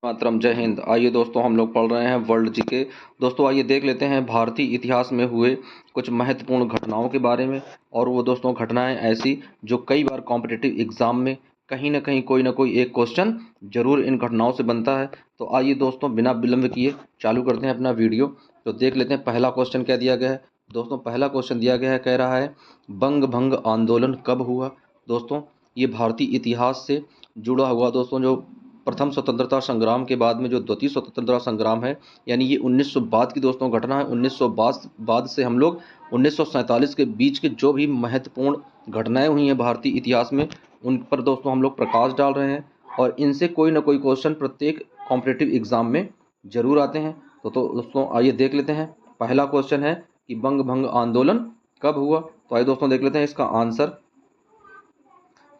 मातरम, जय हिंद। आइए दोस्तों, हम लोग पढ़ रहे हैं वर्ल्ड जीके। दोस्तों आइए देख लेते हैं भारतीय इतिहास में हुए कुछ महत्वपूर्ण घटनाओं के बारे में। और वो दोस्तों घटनाएं ऐसी जो कई बार कॉम्पिटिटिव एग्जाम में कहीं ना कहीं कोई ना कोई एक क्वेश्चन जरूर इन घटनाओं से बनता है। तो आइए दोस्तों बिना विलंब किए चालू करते हैं अपना वीडियो। तो देख लेते हैं पहला क्वेश्चन क्या दिया गया है। दोस्तों पहला क्वेश्चन दिया गया है, कह रहा है बंग भंग आंदोलन कब हुआ। दोस्तों ये भारतीय इतिहास से जुड़ा हुआ दोस्तों जो प्रथम स्वतंत्रता संग्राम के बाद में जो द्वितीय स्वतंत्रता संग्राम है, यानी ये 1900 बाद की दोस्तों घटना है। 1900 बाद से हम लोग 1947 के बीच के जो भी महत्वपूर्ण घटनाएं हुई हैं भारतीय इतिहास में, उन पर दोस्तों हम लोग प्रकाश डाल रहे हैं। और इनसे कोई ना कोई क्वेश्चन प्रत्येक कॉम्पिटिटिव एग्जाम में जरूर आते हैं। तो दोस्तों आइए देख लेते हैं। पहला क्वेश्चन है कि बंग भंग आंदोलन कब हुआ। तो आइए दोस्तों देख लेते हैं इसका आंसर।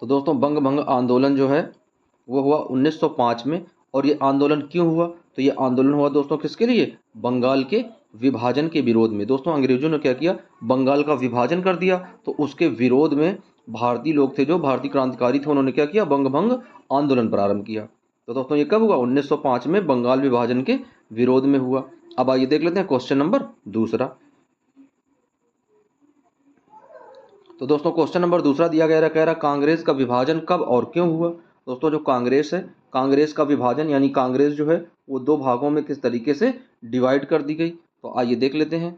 तो दोस्तों बंग भंग आंदोलन जो है वो हुआ 1905 में। और ये आंदोलन क्यों हुआ, तो ये आंदोलन हुआ दोस्तों किसके लिए, बंगाल के विभाजन के विरोध में। दोस्तों अंग्रेजों ने क्या किया, बंगाल का विभाजन कर दिया। तो उसके विरोध में भारतीय लोग थे, जो भारतीय क्रांतिकारी थे, उन्होंने क्या किया, बंग भंग आंदोलन प्रारंभ किया। तो दोस्तों ये कब हुआ, 1905 में बंगाल विभाजन के विरोध में हुआ। अब आइए देख लेते हैं क्वेश्चन नंबर दूसरा। तो दोस्तों क्वेश्चन नंबर दूसरा दिया गया, कह रहा कांग्रेस का विभाजन कब और क्यों हुआ। दोस्तों जो कांग्रेस है, कांग्रेस का विभाजन यानी कांग्रेस जो है वो दो भागों में किस तरीके से डिवाइड कर दी गई। तो आइए देख लेते हैं।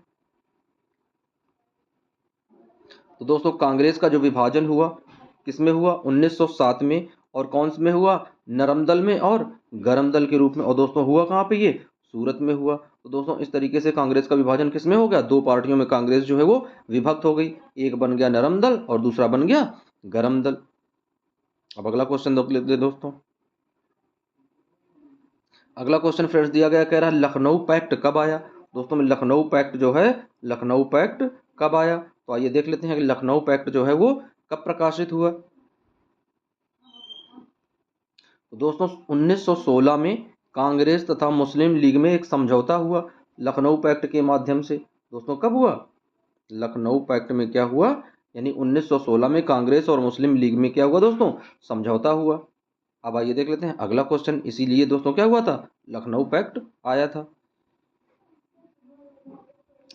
तो दोस्तों कांग्रेस का जो विभाजन हुआ किसमें हुआ, 1907 में। और कौन से में हुआ, नरम दल में और गरम दल के रूप में। और दोस्तों हुआ कहाँ पे, ये सूरत में हुआ। तो दोस्तों इस तरीके से कांग्रेस का विभाजन किसमें हो गया, दो पार्टियों में कांग्रेस जो है वो विभक्त हो गई। एक बन गया नरम दल और दूसरा बन गया गरम दल। अब अगला क्वेश्चन देख लेते हैं दोस्तों। अगला क्वेश्चन फ्रेंड्स दिया गया, कह रहा है लखनऊ पैक्ट कब आया। दोस्तों में लखनऊ पैक्ट जो है, लखनऊ पैक्ट कब आया। तो आइए देख लेते हैं कि लखनऊ पैक्ट जो है वो कब प्रकाशित हुआ। तो दोस्तों 1916 में कांग्रेस तथा मुस्लिम लीग में एक समझौता हुआ लखनऊ पैक्ट के माध्यम से। दोस्तों कब हुआ, लखनऊ पैक्ट में क्या हुआ, यानी 1916 में कांग्रेस और मुस्लिम लीग में क्या हुआ दोस्तों, समझौता हुआ। अब आइए देख लेते हैं अगला क्वेश्चन। इसीलिए दोस्तों क्या हुआ था, लखनऊ पैक्ट आया था।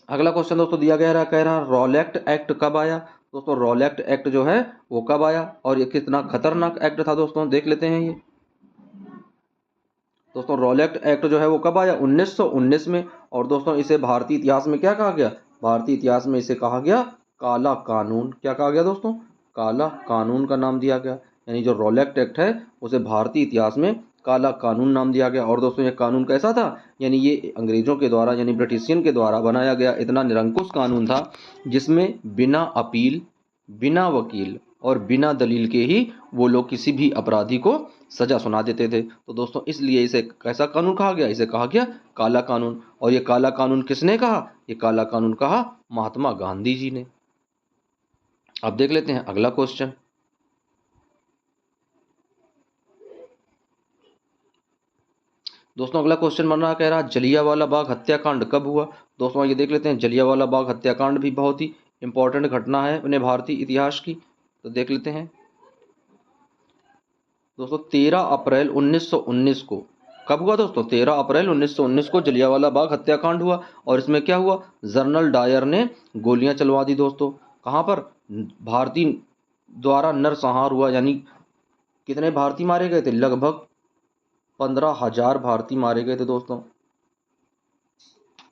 अगला क्वेश्चन दोस्तों दिया गया रहा, कह रहा रॉलेक्ट एक्ट कब आया। दोस्तों रॉलेक्ट एक्ट जो है वो कब आया और ये कितना खतरनाक एक्ट था दोस्तों, देख लेते हैं ये। दोस्तों रॉलेक्ट एक्ट जो है वो कब आया, 1919 में। और दोस्तों इसे भारतीय इतिहास में क्या कहा गया, भारतीय इतिहास में इसे कहा गया काला कानून। क्या कहा गया दोस्तों, काला कानून का नाम दिया गया। यानी जो रॉलेक्ट एक्ट है उसे भारतीय इतिहास में काला कानून नाम दिया गया। और दोस्तों ये कानून कैसा था, यानी ये अंग्रेजों के द्वारा यानी ब्रिटिशियन के द्वारा बनाया गया इतना निरंकुश कानून था, जिसमें बिना अपील, बिना वकील और बिना दलील के ही वो लोग किसी भी अपराधी को सजा सुना देते थे। तो दोस्तों इसलिए इसे कैसा कानून कहा गया, इसे कहा गया काला कानून। और ये काला कानून किसने कहा, ये काला कानून कहा महात्मा गांधी जी ने। अब देख लेते हैं अगला क्वेश्चन। दोस्तों अगला क्वेश्चन बन रहा, कह रहा जलियांवाला बाग हत्याकांड कब हुआ। दोस्तों ये देख लेते हैं, जलियांवाला बाग हत्याकांड भी बहुत ही इंपॉर्टेंट घटना है अपने भारतीय इतिहास की। तो देख लेते हैं दोस्तों, 13 अप्रैल 1919 को कब हुआ दोस्तों, 13 अप्रैल 1919 को जलियांवाला बाग हत्याकांड हुआ। और इसमें क्या हुआ, जनरल डायर ने गोलियां चलवा दी दोस्तों। कहाँ पर, भारतीय द्वारा नरसंहार हुआ। यानी कितने भारतीय मारे गए थे, लगभग 15,000 भारतीय मारे गए थे दोस्तों।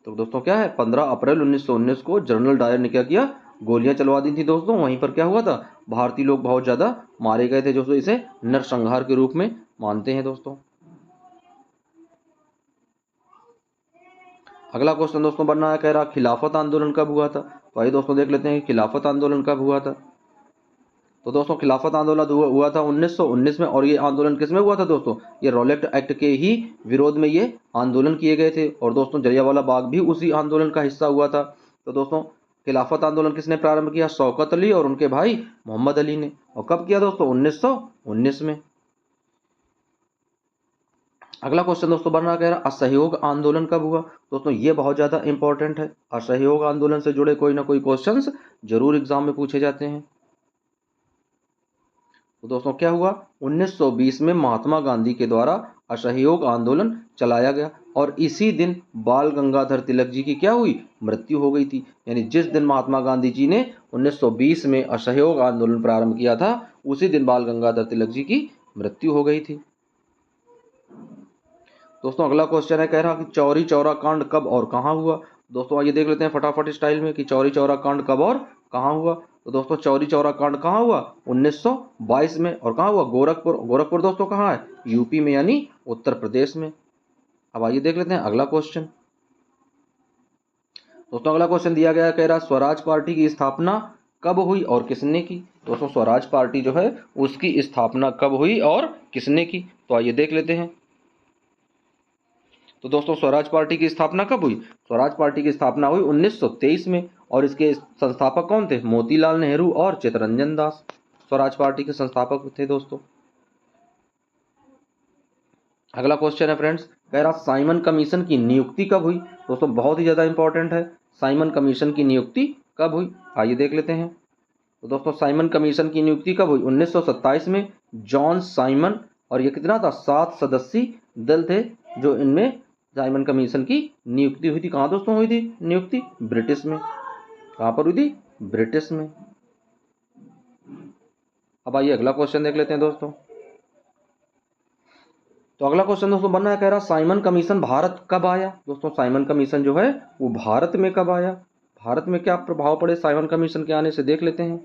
तो दोस्तों क्या है, 15 अप्रैल 1919 को जनरल डायर ने क्या किया, गोलियां चलवा दी थी दोस्तों। वहीं पर क्या हुआ था, भारतीय लोग बहुत ज्यादा मारे गए थे, दोस्तों इसे नरसंहार के रूप में मानते हैं दोस्तों। अगला क्वेश्चन दोस्तों बनना है, कह रहा खिलाफत आंदोलन कब हुआ था। तो आइए दोस्तों देख लेते हैं कि खिलाफत आंदोलन कब हुआ था। तो दोस्तों खिलाफत आंदोलन हुआ था 1919 में। और ये आंदोलन किस में हुआ था दोस्तों, ये रॉलेक्ट एक्ट के ही विरोध में ये आंदोलन किए गए थे। और दोस्तों जलियांवाला बाग भी उसी आंदोलन का हिस्सा हुआ था। तो दोस्तों खिलाफत आंदोलन किसने प्रारंभ किया, शौकत अली और उनके भाई मोहम्मद अली ने। और कब किया दोस्तों, 1919 में। अगला क्वेश्चन दोस्तों बन रहा, कह रहा असहयोग आंदोलन कब हुआ। दोस्तों ये बहुत ज्यादा इंपॉर्टेंट है। असहयोग आंदोलन से जुड़े कोई ना कोई क्वेश्चंस जरूर एग्जाम में पूछे जाते हैं। तो दोस्तों क्या हुआ, 1920 में महात्मा गांधी के द्वारा असहयोग आंदोलन चलाया गया और इसी दिन बाल गंगाधर तिलक जी की क्या हुई, मृत्यु हो गई थी। यानी जिस दिन महात्मा गांधी जी ने 1920 में असहयोग आंदोलन प्रारंभ किया था, उसी दिन बाल गंगाधर तिलक जी की मृत्यु हो गई थी। दोस्तों अगला क्वेश्चन है, कह रहा कि चौरी चौरा कांड कब और कहां हुआ। दोस्तों आइए देख लेते हैं फटाफट स्टाइल में कि चौरी चौरा कांड कब और कहां हुआ। तो दोस्तों चौरी चौरा कांड कहां हुआ, 1922 में। और कहां हुआ, गोरखपुर। गोरखपुर दोस्तों कहां है, यूपी में यानी उत्तर प्रदेश में। अब आइए देख लेते हैं अगला क्वेश्चन। दोस्तों अगला क्वेश्चन दिया गया, कह रहा स्वराज पार्टी की स्थापना कब हुई और किसने की। दोस्तों स्वराज पार्टी जो है उसकी स्थापना कब हुई और किसने की, तो आइए देख लेते हैं। तो दोस्तों स्वराज पार्टी की स्थापना कब हुई, स्वराज पार्टी की स्थापना हुई 1923 में और इसके संस्थापक कौन थे, मोतीलाल नेहरू और चित्तरंजन दास स्वराज पार्टी के संस्थापक थे दोस्तों। अगला क्वेश्चन है फ्रेंड्स, कह रहा साइमन कमीशन की नियुक्ति कब हुई। दोस्तों बहुत ही ज्यादा इंपॉर्टेंट है, साइमन कमीशन की नियुक्ति कब हुई, आइए देख लेते हैं। तो दोस्तों साइमन कमीशन की नियुक्ति कब हुई, 1927 में जॉन साइमन, और ये कितना था, 7 सदस्यीय दल थे जो इनमें साइमन कमीशन की नियुक्ति हुई थी। कहाँ दोस्तों हुई थी नियुक्ति, ब्रिटिश में। कहाँ पर हुई थी, ब्रिटिश में। अब आइए अगला क्वेश्चन देख लेते हैं दोस्तों। तो अगला क्वेश्चन दोस्तों बनना है, कह रहा साइमन कमीशन भारत कब आया। दोस्तों साइमन कमीशन जो है वो भारत में कब आया, भारत में क्या प्रभाव पड़े साइमन कमीशन के आने से, देख लेते हैं।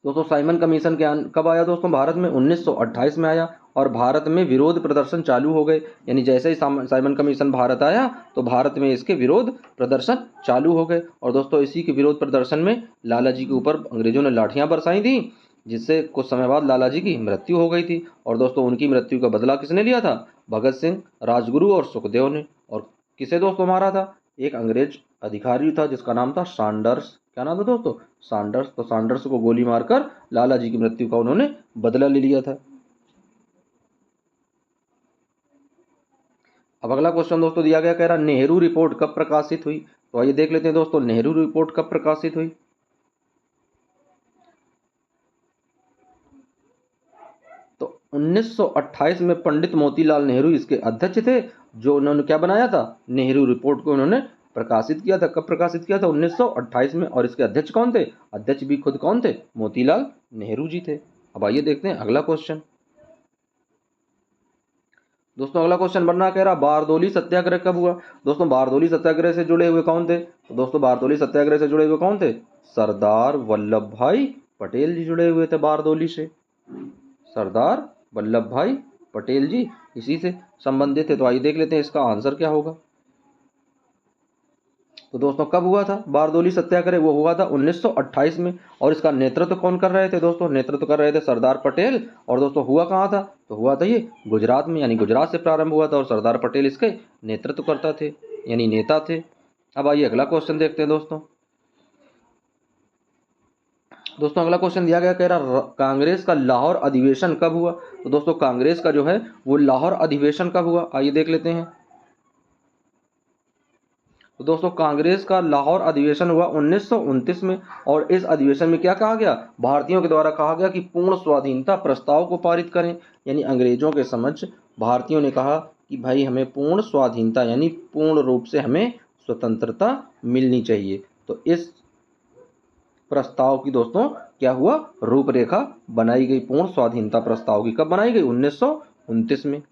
दोस्तों साइमन कमीशन के कब आया दोस्तों, भारत में 1928 में आया और भारत में विरोध प्रदर्शन चालू हो गए। यानी जैसे ही साइमन कमीशन भारत आया तो भारत में इसके विरोध प्रदर्शन चालू हो गए। और दोस्तों इसी के विरोध प्रदर्शन में लाला जी के ऊपर अंग्रेजों ने लाठियां बरसाई थी, जिससे कुछ समय बाद लाला जी की मृत्यु हो गई थी। और दोस्तों उनकी मृत्यु का बदला किसने लिया था, भगत सिंह, राजगुरु और सुखदेव ने। और किसे दोस्तों मारा था, एक अंग्रेज अधिकारी था जिसका नाम था सैंडर्स। क्या नाम था दोस्तों, सैंडर्स। तो सैंडर्स को गोली मारकर लाला जी की मृत्यु का उन्होंने बदला ले लिया था। अब अगला क्वेश्चन दोस्तों दिया गया, कह रहा नेहरू रिपोर्ट कब प्रकाशित हुई। तो आइए देख लेते हैं दोस्तों, नेहरू रिपोर्ट कब प्रकाशित हुई। तो 1928 में पंडित मोतीलाल नेहरू इसके अध्यक्ष थे, जो उन्होंने क्या बनाया था, नेहरू रिपोर्ट को उन्होंने प्रकाशित किया था। कब प्रकाशित किया था, 1928 में। और इसके अध्यक्ष कौन थे, अध्यक्ष भी खुद कौन थे, मोतीलाल नेहरू जी थे। अब आइए देखते हैं अगला क्वेश्चन। दोस्तों अगला क्वेश्चन बनना, कह रहा बारदोली सत्याग्रह कब हुआ। दोस्तों बारदोली सत्याग्रह से जुड़े हुए कौन थे, तो दोस्तों बारदोली सत्याग्रह से जुड़े हुए कौन थे, सरदार वल्लभ भाई पटेल जी जुड़े हुए थे बारदोली से। सरदार वल्लभ भाई पटेल जी इसी से संबंधित थे। तो आइए देख लेते हैं इसका आंसर क्या होगा। तो दोस्तों कब हुआ था बारदोली सत्याग्रह, वो हुआ था 1928 में। और इसका नेतृत्व कौन कर रहे थे दोस्तों, नेतृत्व कर रहे थे सरदार पटेल। और दोस्तों हुआ कहाँ था, तो हुआ था ये गुजरात में, यानी गुजरात से प्रारंभ हुआ था और सरदार पटेल इसके नेतृत्व करता थे, यानी नेता थे। अब आइए अगला क्वेश्चन देखते हैं दोस्तों। दोस्तों अगला क्वेश्चन दिया गया, कह रहा कांग्रेस का लाहौर अधिवेशन कब हुआ। तो दोस्तों कांग्रेस का जो है वो लाहौर अधिवेशन कब हुआ, आइए देख लेते हैं। तो दोस्तों कांग्रेस का लाहौर अधिवेशन हुआ 1929 में। और इस अधिवेशन में क्या कहा गया, भारतीयों के द्वारा कहा गया कि पूर्ण स्वाधीनता प्रस्ताव को पारित करें। यानी अंग्रेजों के समक्ष भारतीयों ने कहा कि भाई हमें पूर्ण स्वाधीनता यानी पूर्ण रूप से हमें स्वतंत्रता मिलनी चाहिए। तो इस प्रस्ताव की दोस्तों क्या हुआ, रूपरेखा बनाई गई। पूर्ण स्वाधीनता प्रस्ताव की कब बनाई गई, 1929 में।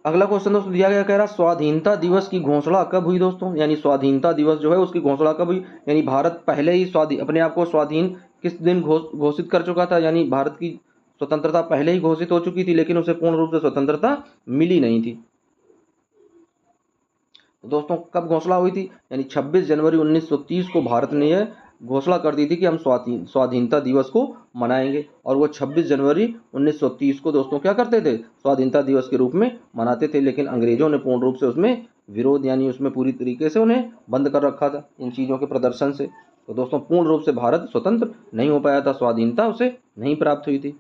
अगला क्वेश्चन दोस्तों दिया गया, कह रहा स्वाधीनता दिवस की घोषणा कब हुई दोस्तों। यानी स्वाधीनता दिवस जो है उसकी घोषणा कब हुई। यानी भारत पहले ही अपने आप को स्वाधीन किस दिन घोषित कर चुका था, यानी भारत की स्वतंत्रता पहले ही घोषित हो चुकी थी, लेकिन उसे पूर्ण रूप से स्वतंत्रता मिली नहीं थी। तो दोस्तों कब घोषणा हुई थी, यानी 26 जनवरी 1930 को भारत ने यह घोषणा कर दी थी कि हम स्वाधीनता दिवस को मनाएंगे। और वो 26 जनवरी 1930 को दोस्तों क्या करते थे, स्वाधीनता दिवस के रूप में मनाते थे। लेकिन अंग्रेजों ने पूर्ण रूप से उसमें विरोध, यानी उसमें पूरी तरीके से उन्हें बंद कर रखा था इन चीज़ों के प्रदर्शन से। तो दोस्तों पूर्ण रूप से भारत स्वतंत्र नहीं हो पाया था, स्वाधीनता उसे नहीं प्राप्त हुई थी।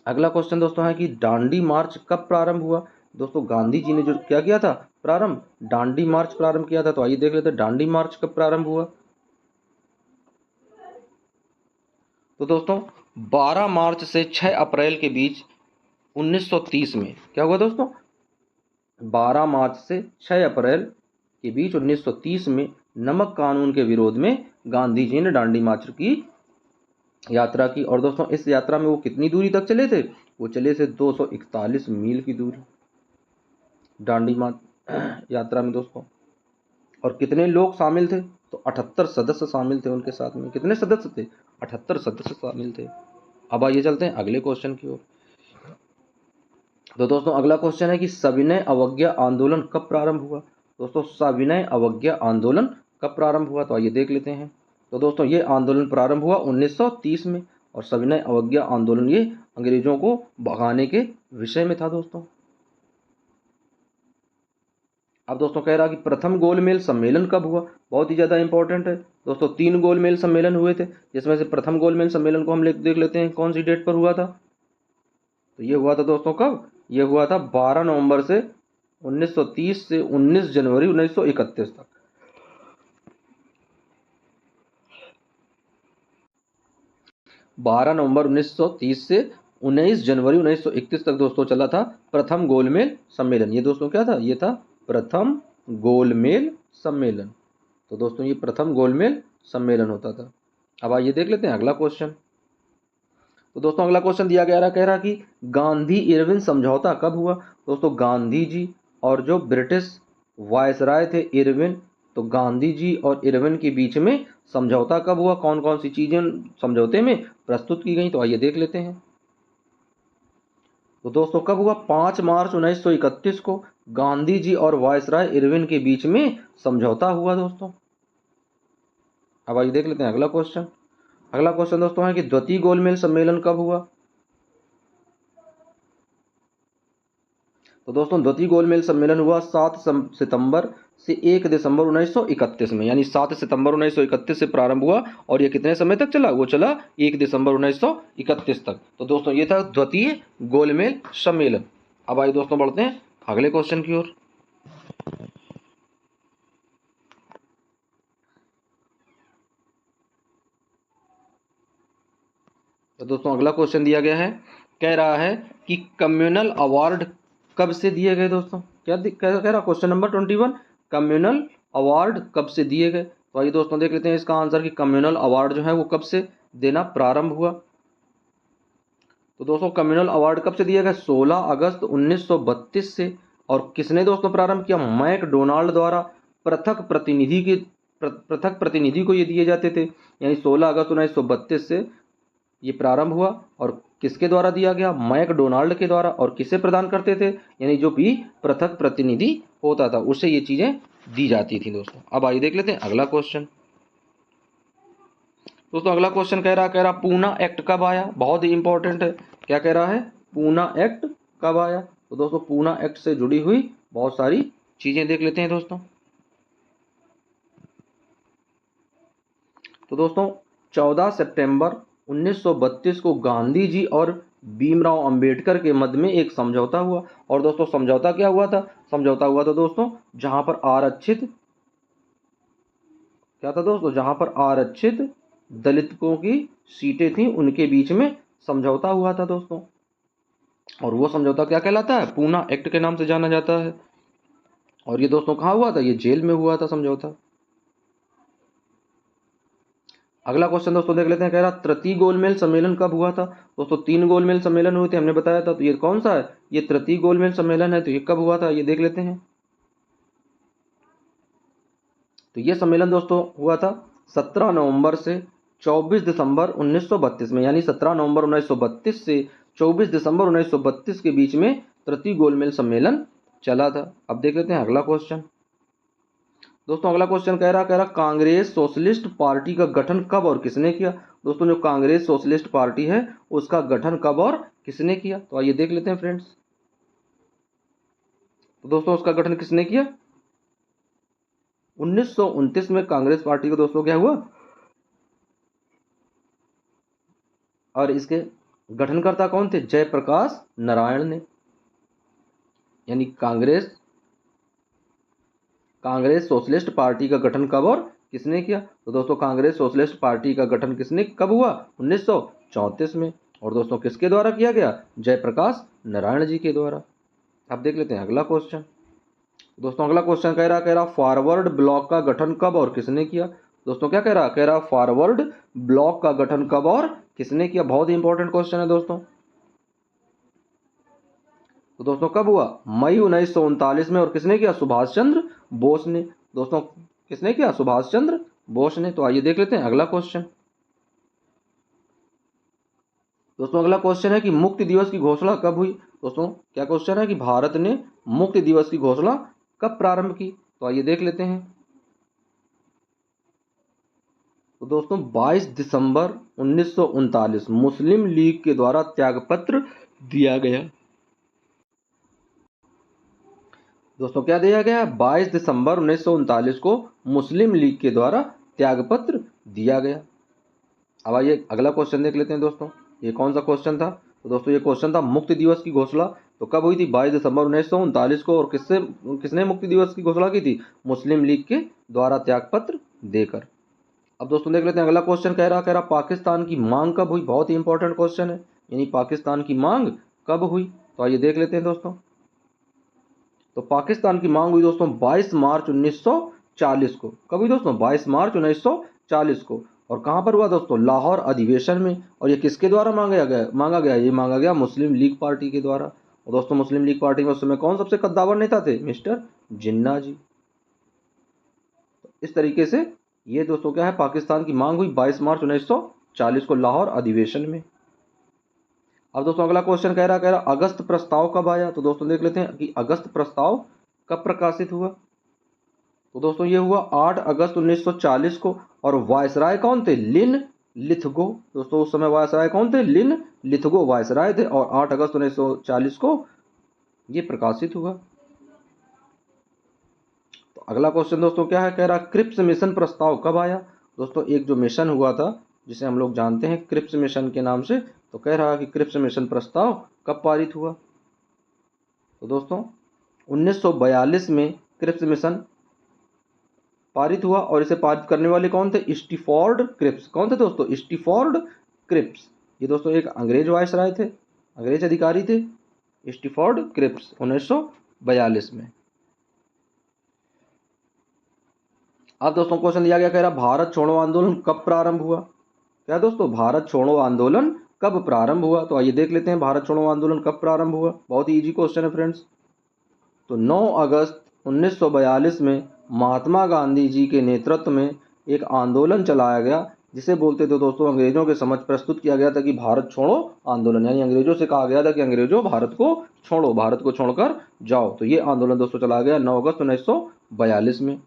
अगला क्वेश्चन दोस्तों है कि दांडी मार्च कब प्रारंभ हुआ। दोस्तों गांधी जी ने जो क्या किया था, प्रारंभ? डांडी मार्च प्रारंभ किया था। तो आइए देख लेते हैं डांडी मार्च कब प्रारंभ हुआ। तो दोस्तों 12 मार्च से 6 अप्रैल के बीच 1930 में क्या हुआ दोस्तों? 12 मार्च से 6 अप्रैल के बीच 1930 में नमक कानून के विरोध में गांधी जी ने दांडी मार्च की यात्रा की। और दोस्तों इस यात्रा में वो कितनी दूरी तक चले थे? वो चले थे 241 मील की दूरी दांडी मार्च यात्रा में दोस्तों। और कितने लोग शामिल थे? तो 78 सदस्य शामिल थे उनके साथ में। कितने सदस्य थे? 78 सदस्य शामिल थे। अब आइए चलते हैं अगले क्वेश्चन की ओर। तो दोस्तों अगला क्वेश्चन है कि सविनय अवज्ञा आंदोलन कब प्रारंभ हुआ। दोस्तों सविनय अवज्ञा आंदोलन कब प्रारंभ हुआ? तो आइए देख लेते हैं। तो दोस्तों ये आंदोलन प्रारंभ हुआ 1930 में। और सविनय अवज्ञा आंदोलन ये अंग्रेजों को भगाने के विषय में था दोस्तों। अब दोस्तों कह रहा कि प्रथम गोलमेल सम्मेलन कब हुआ। बहुत ही ज़्यादा इंपॉर्टेंट है दोस्तों। 3 गोलमेल सम्मेलन हुए थे, जिसमें से प्रथम गोलमेल सम्मेलन को हम देख लेते हैं कौन सी डेट पर हुआ था। तो ये हुआ था दोस्तों कब? ये हुआ था 12 नवंबर से 1930 से 19 जनवरी 1931 तक। 12 नवंबर 1930 से 19 जनवरी 1931 तक दोस्तों चला था प्रथम गोलमेल सम्मेलन। ये दोस्तों क्या था? ये था प्रथम गोलमेल सम्मेलन। तो दोस्तों ये प्रथम गोलमेल सम्मेलन होता था। अब आइए देख लेते हैं अगला क्वेश्चन। तो दोस्तों अगला क्वेश्चन दिया गया कह रहा कि गांधी इरविन समझौता कब हुआ। दोस्तों गांधी जी और जो ब्रिटिश वायसराय थे इरविन, तो गांधी जी और इरविन के बीच में समझौता कब हुआ? कौन कौन सी चीजें समझौते में प्रस्तुत की गई? तो आइए देख लेते हैं। तो दोस्तों कब हुआ? 5 मार्च 1931 को गांधी जी और वायसराय इरविन के बीच में समझौता हुआ दोस्तों। अब आइए देख लेते हैं अगला क्वेश्चन। अगला क्वेश्चन दोस्तों है कि द्वितीय गोलमेल सम्मेलन कब हुआ। तो दोस्तों द्वितीय गोलमेल सम्मेलन हुआ 7 सितंबर से 1 दिसंबर 1931 में। यानी 7 सितंबर 1931 से प्रारंभ हुआ और ये कितने समय तक चला? वो चला 1 दिसंबर 1931 तक। तो दोस्तों ये था द्वितीय गोलमेल सम्मेलन। अब आइए दोस्तों बढ़ते हैं अगले क्वेश्चन की ओर। तो दोस्तों अगला क्वेश्चन दिया गया है, कह रहा है कि कम्युनल अवार्ड कब से दिए गए दोस्तों। क्या कह रहा क्वेश्चन नंबर 21, कम्युनल अवार्ड कब से दिए गए। तो आइए दोस्तों देख लेते हैं इसका आंसर कि कम्युनल अवार्ड जो है वो कब से देना प्रारंभ हुआ। तो दोस्तों कम्युनल अवार्ड कब से दिया गया? 16 अगस्त 1932 से। और किसने दोस्तों प्रारंभ किया? मैकडोनाल्ड द्वारा पृथक प्रतिनिधि को ये दिए जाते थे। यानी 16 अगस्त 1932 से ये प्रारंभ हुआ। और किसके द्वारा दिया गया? मैकडोनाल्ड के द्वारा। और किसे प्रदान करते थे? यानी जो भी पृथक प्रतिनिधि होता था उससे ये चीजें दी जाती थी दोस्तों। अब आइए देख लेते हैं अगला क्वेश्चन। दोस्तों अगला क्वेश्चन कह रहा पूना एक्ट कब आया। बहुत ही इंपॉर्टेंट है। क्या कह रहा है? पूना एक्ट कब आया। तो दोस्तों पूना एक्ट से जुड़ी हुई बहुत सारी चीजें देख लेते हैं दोस्तों। तो दोस्तों 14 सितंबर 1932 को गांधी जी और भीमराव अंबेडकर के मध्य में एक समझौता हुआ। और दोस्तों समझौता क्या हुआ था? समझौता हुआ था दोस्तों जहां पर आरक्षित क्या था दोस्तों? जहां पर आरक्षित दलितों की सीटें थी उनके बीच में समझौता हुआ था दोस्तों। और वो समझौता क्या कहलाता है? पूना एक्ट के नाम से जाना जाता है। और ये दोस्तों कहाँ हुआ था? ये जेल में हुआ था समझौता। अगला क्वेश्चन दोस्तों देख लेते हैं। कह रहा तृतीय गोलमेल सम्मेलन कब हुआ था। दोस्तों 3 गोलमेल सम्मेलन हुए थे, हमने बताया था। तो ये कौन सा है? ये तृतीय गोलमेल सम्मेलन है। तो ये कब हुआ था ये देख लेते हैं। तो ये सम्मेलन दोस्तों हुआ था 17 नवंबर से 24 दिसंबर 1932 में। यानी 17 नवंबर 1932 से 24 दिसंबर 1932 के बीच में तृतीय गोलमेल सम्मेलन चला था। अब देख लेते हैं अगला क्वेश्चन। दोस्तों अगला क्वेश्चन कह रहा कांग्रेस सोशलिस्ट पार्टी का गठन कब और किसने किया। दोस्तों जो कांग्रेस सोशलिस्ट पार्टी है उसका गठन कब और किसने किया। तो आइए देख लेते हैं फ्रेंड्स। तो दोस्तों उसका गठन किसने किया? 1929 में कांग्रेस पार्टी का दोस्तों क्या हुआ? और इसके गठनकर्ता कौन थे? जयप्रकाश नारायण ने। यानी कांग्रेस कांग्रेस सोशलिस्ट पार्टी का गठन कब और किसने किया? तो दोस्तों कांग्रेस सोशलिस्ट पार्टी का गठन किसने कब हुआ? 1934 में। और दोस्तों किसके द्वारा किया गया? जयप्रकाश नारायण जी के द्वारा। अब देख लेते हैं अगला क्वेश्चन। दोस्तों अगला क्वेश्चन कह रहा फॉरवर्ड ब्लॉक का गठन कब और किसने किया? दोस्तों क्या कह रहा फॉरवर्ड ब्लॉक का गठन कब और किसने किया? बहुत ही इंपॉर्टेंट क्वेश्चन है दोस्तों। तो दोस्तों कब हुआ? मई 1939 में। और किसने किया? सुभाष चंद्र बोस ने। दोस्तों किसने किया? सुभाष चंद्र बोस ने। तो आइए देख लेते हैं अगला क्वेश्चन। दोस्तों अगला क्वेश्चन है कि मुक्ति दिवस की घोषणा कब हुई? दोस्तों क्या क्वेश्चन है कि भारत ने मुक्ति दिवस की घोषणा कब प्रारंभ की? तो आइए देख लेते हैं। तो दोस्तों 22 दिसंबर 1939 मुस्लिम लीग के द्वारा त्यागपत्र दिया गया। दोस्तों क्या दिया गया? 22 दिसंबर 1939 को मुस्लिम लीग के द्वारा त्यागपत्र दिया गया। अब आइए अगला क्वेश्चन देख लेते हैं दोस्तों। ये कौन सा क्वेश्चन था? तो दोस्तों ये क्वेश्चन था मुक्ति दिवस की घोषणा तो कब हुई थी? 22 दिसंबर 1939 को। और किसने मुक्ति दिवस की घोषणा की थी? मुस्लिम लीग के द्वारा त्यागपत्र देकर। अब दोस्तों देख लेते हैं अगला क्वेश्चन। कह रहा पाकिस्तान की मांग कब हुई? बहुत ही इंपॉर्टेंट क्वेश्चन है। यानी पाकिस्तान की मांग कब हुई? तो आइए देख लेते हैं दोस्तों। तो पाकिस्तान की मांग हुई दोस्तों 22 मार्च 1940 को। कब हुई दोस्तों? 22 मार्च 1940 को। और कहाँ पर हुआ दोस्तों? लाहौर अधिवेशन में। और ये किसके द्वारा मांगा गया? ये मांगा गया मुस्लिम लीग पार्टी के द्वारा। और दोस्तों मुस्लिम लीग पार्टी में उस समय कौन सबसे कद्दावर नेता थे? मिस्टर जिन्ना जी। तो इस तरीके से ये दोस्तों क्या है, पाकिस्तान की मांग हुई 22 मार्च 1940 को लाहौर अधिवेशन में। अब दोस्तों अगला क्वेश्चन कह रहा अगस्त प्रस्ताव कब आया? तो दोस्तों देख लेते हैं कि अगस्त प्रस्ताव कब प्रकाशित हुआ। तो दोस्तों ये हुआ 8 अगस्त 1940 को। और वायसराय कौन थे? लिन लिथगो। दोस्तों उस समय वायसराय कौन थे? लिन लिथगो वायसराय थे। और 8 अगस्त 1940 को ये प्रकाशित हुआ। तो अगला क्वेश्चन दोस्तों क्या है? कह रहा क्रिप्स मिशन प्रस्ताव कब आया? दोस्तों एक जो मिशन हुआ था जिसे हम लोग जानते हैं क्रिप्स मिशन के नाम से, तो कह रहा कि क्रिप्स मिशन प्रस्ताव कब पारित हुआ? तो दोस्तों 1942 में क्रिप्स मिशन पारित हुआ। और इसे पारित करने वाले कौन थे? स्टीफोर्ड क्रिप्स। कौन थे दोस्तों? स्टीफोर्ड क्रिप्स। ये दोस्तों एक अंग्रेज वायसराय थे, अंग्रेज अधिकारी थे, स्टीफोर्ड क्रिप्स 1942 में। अब दोस्तों क्वेश्चन दिया गया, कह रहा भारत छोड़ो आंदोलन कब प्रारंभ हुआ? क्या दोस्तों? भारत छोड़ो आंदोलन कब प्रारंभ हुआ? तो आइए देख लेते हैं भारत छोड़ो आंदोलन कब प्रारंभ हुआ। बहुत ही इजी क्वेश्चन है फ्रेंड्स। तो 9 अगस्त 1942 में महात्मा गांधी जी के नेतृत्व में एक आंदोलन चलाया गया जिसे बोलते थे दोस्तों, अंग्रेजों के समक्ष प्रस्तुत किया गया था कि भारत छोड़ो आंदोलन। यानी अंग्रेजों से कहा गया था कि अंग्रेजों भारत को छोड़ो, भारत को छोड़कर जाओ। तो ये आंदोलन दोस्तों चलाया गया 9 अगस्त 1942 में।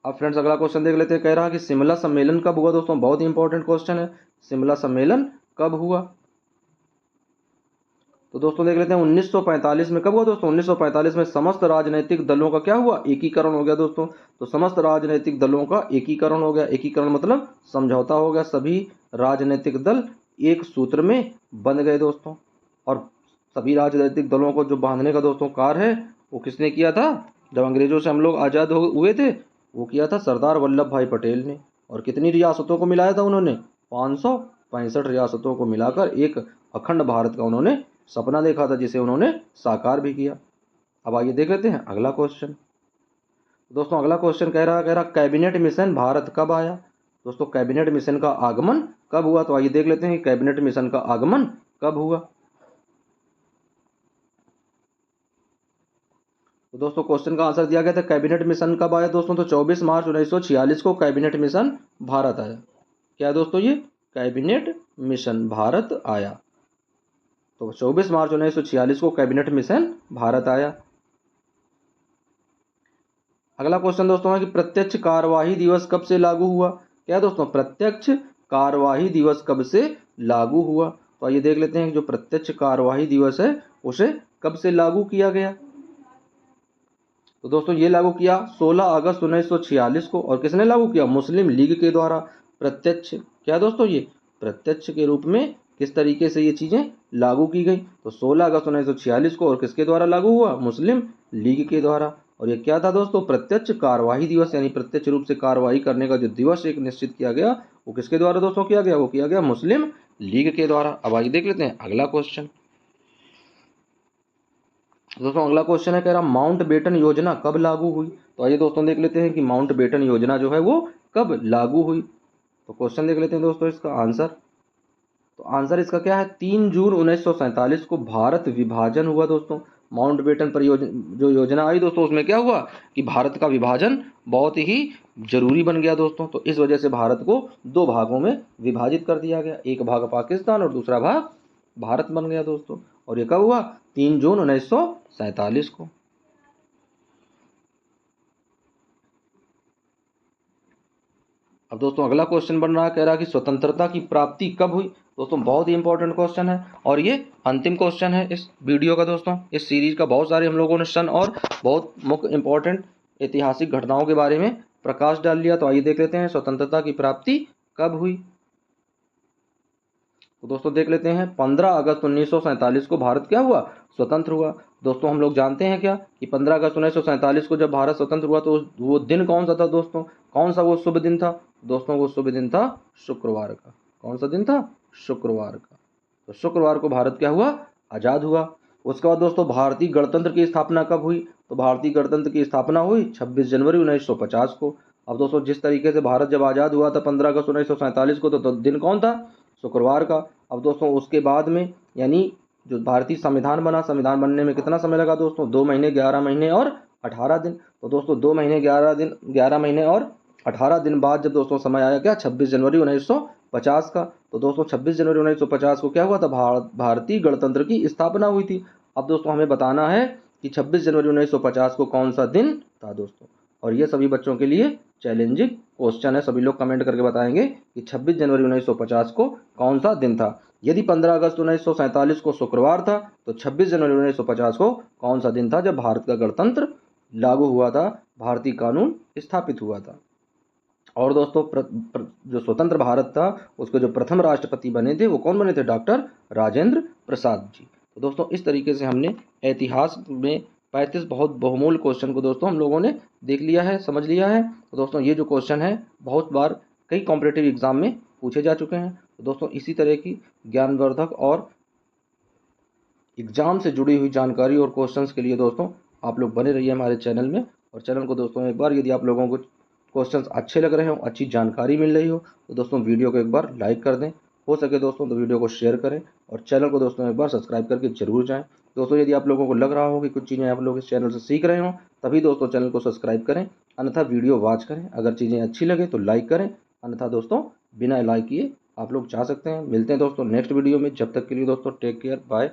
अब फ्रेंड्स अगला क्वेश्चन देख लेते हैं। कह रहा कि शिमला सम्मेलन कब हुआ? दोस्तों बहुत ही इंपॉर्टेंट क्वेश्चन है। शिमला सम्मेलन कब हुआ? तो दोस्तों देख लेते हैं 1945 में। कब हुआ दोस्तों? 1945 में समस्त राजनीतिक दलों का क्या हुआ? एकीकरण हो गया दोस्तों। तो समस्त राजनीतिक दलों का एकीकरण हो गया। एकीकरण मतलब समझौता हो गया, सभी राजनीतिक दल एक सूत्र में बंध गए दोस्तों। और सभी राजनीतिक दलों को जो बांधने का दोस्तों कार्य है वो किसने किया था? जब अंग्रेजों से हम लोग आज़ाद हुए थे वो किया था सरदार वल्लभ भाई पटेल ने। और कितनी रियासतों को मिलाया था उन्होंने? 565 रियासतों को मिलाकर एक अखंड भारत का उन्होंने सपना देखा था, जिसे उन्होंने साकार भी किया। अब आइए देख लेते हैं अगला क्वेश्चन। दोस्तों अगला क्वेश्चन कह रहा कैबिनेट मिशन भारत कब आया? दोस्तों कैबिनेट मिशन का आगमन कब हुआ? तो आइए देख लेते हैं कि कैबिनेट मिशन का आगमन कब हुआ। तो दोस्तों क्वेश्चन का आंसर दिया गया था कैबिनेट मिशन कब आया दोस्तों? तो 24 मार्च 1946 को कैबिनेट मिशन भारत आया। क्या दोस्तों? ये कैबिनेट मिशन भारत आया। तो 24 मार्च 1946 को कैबिनेट मिशन भारत आया। अगला क्वेश्चन दोस्तों है कि प्रत्यक्ष कार्यवाही दिवस कब से लागू हुआ? क्या दोस्तों? प्रत्यक्ष कार्यवाही दिवस कब से लागू हुआ? तो आइए देख लेते हैं जो प्रत्यक्ष कार्यवाही दिवस है उसे कब से लागू किया गया। तो दोस्तों ये लागू किया 16 अगस्त 1946 को। और किसने लागू किया? मुस्लिम लीग के द्वारा। प्रत्यक्ष क्या दोस्तों? ये प्रत्यक्ष के रूप में किस तरीके से ये चीज़ें लागू की गई? तो 16 अगस्त 1946 को। और किसके द्वारा लागू हुआ? मुस्लिम लीग के द्वारा। और ये क्या था दोस्तों, प्रत्यक्ष कार्यवाही दिवस, यानी प्रत्यक्ष रूप से कार्यवाही करने का जो दिवस एक निश्चित किया गया वो किसके द्वारा दोस्तों किया गया, वो किया गया मुस्लिम लीग के द्वारा। अब आइए देख लेते हैं अगला क्वेश्चन। दोस्तों अगला क्वेश्चन है, कह रहा माउंट बेटन योजना कब लागू हुई। तो आइए दोस्तों देख लेते हैं कि माउंट बेटन योजना जो है वो कब लागू हुई। तो क्वेश्चन देख लेते हैं दोस्तों इसका आंसर। तो आंसर इसका क्या है, 3 जून 1947 को भारत विभाजन हुआ दोस्तों। माउंट बेटन परियोजना जो योजना आई दोस्तों, उसमें क्या हुआ कि भारत का विभाजन बहुत ही जरूरी बन गया दोस्तों। तो इस वजह से भारत को 2 भागों में विभाजित कर दिया गया, एक भाग पाकिस्तान और दूसरा भाग भारत बन गया दोस्तों। और ये कब हुआ, 3 जून 1947 को। अब दोस्तों अगला क्वेश्चन बन रहा है, कह रहा है कि स्वतंत्रता की प्राप्ति कब हुई। दोस्तों बहुत ही इंपॉर्टेंट क्वेश्चन है और ये अंतिम क्वेश्चन है इस वीडियो का दोस्तों। इस सीरीज का बहुत सारे हम लोगों ने सन और बहुत मुख्य इंपॉर्टेंट ऐतिहासिक घटनाओं के बारे में प्रकाश डाल लिया। तो आइए देख लेते हैं स्वतंत्रता की प्राप्ति कब हुई। तो दोस्तों देख लेते हैं, 15 अगस्त 1947 को भारत क्या हुआ, स्वतंत्र हुआ। दोस्तों हम लोग जानते हैं क्या कि 15 अगस्त 1947 को जब भारत स्वतंत्र हुआ तो वो दिन कौन सा था दोस्तों, कौन सा वो शुभ दिन था दोस्तों, वो शुभ दिन था शुक्रवार का। कौन सा दिन था, शुक्रवार का। तो शुक्रवार को भारत क्या हुआ, आज़ाद हुआ। उसके बाद दोस्तों भारतीय गणतंत्र की स्थापना कब हुई। तो भारतीय गणतंत्र की स्थापना हुई 26 जनवरी 1950 को। अब दोस्तों जिस तरीके से भारत जब आज़ाद हुआ था 15 अगस्त 1947 को, तो दिन कौन था, शुक्रवार का। अब दोस्तों उसके बाद में यानी जो भारतीय संविधान बना, संविधान बनने में कितना समय लगा दोस्तों, 2 महीने 11 महीने और 18 दिन। तो दोस्तों 2 महीने 11 महीने और 18 दिन बाद जब दोस्तों समय आया क्या, 26 जनवरी 1950 का। तो दोस्तों 26 जनवरी 1950 को क्या हुआ था, भारतीय गणतंत्र की स्थापना हुई थी। अब दोस्तों हमें बताना है कि 26 जनवरी 1950 को कौन सा दिन था दोस्तों। और ये सभी बच्चों के लिए चैलेंजिंग क्वेश्चन है, सभी लोग कमेंट करके बताएंगे कि 26 जनवरी 1950 को कौन सा दिन था। यदि 15 अगस्त 1947 को शुक्रवार था तो 26 जनवरी 1950 को कौन सा दिन था जब भारत का गणतंत्र लागू हुआ था, भारतीय कानून स्थापित हुआ था। और दोस्तों जो स्वतंत्र भारत था उसके जो प्रथम राष्ट्रपति बने थे वो कौन बने थे, डॉक्टर राजेंद्र प्रसाद जी। तो दोस्तों इस तरीके से हमने इतिहास में 35 बहुत बहुमूल्य क्वेश्चन को दोस्तों हम लोगों ने देख लिया है, समझ लिया है। तो दोस्तों ये जो क्वेश्चन है बहुत बार कई कॉम्पिटिटिव एग्जाम में पूछे जा चुके हैं। तो दोस्तों इसी तरह की ज्ञानवर्धक और एग्जाम से जुड़ी हुई जानकारी और क्वेश्चंस के लिए दोस्तों आप लोग बने रहिए हमारे चैनल में। और चैनल को दोस्तों एक बार यदि आप लोगों को क्वेश्चंस अच्छे लग रहे हो, अच्छी जानकारी मिल रही हो, तो दोस्तों वीडियो को एक बार लाइक कर दें, हो सके दोस्तों तो वीडियो को शेयर करें और चैनल को दोस्तों एक बार सब्सक्राइब करके जरूर जाएं। दोस्तों यदि आप लोगों को लग रहा हो कि कुछ चीज़ें आप लोग इस चैनल से सीख रहे हो, तभी दोस्तों चैनल को सब्सक्राइब करें, अन्यथा वीडियो वॉच करें। अगर चीज़ें अच्छी लगे तो लाइक करें, अन्यथा दोस्तों बिना लाइक किए आप लोग जा सकते हैं। मिलते हैं दोस्तों नेक्स्ट वीडियो में, जब तक के लिए दोस्तों टेक केयर, बाय।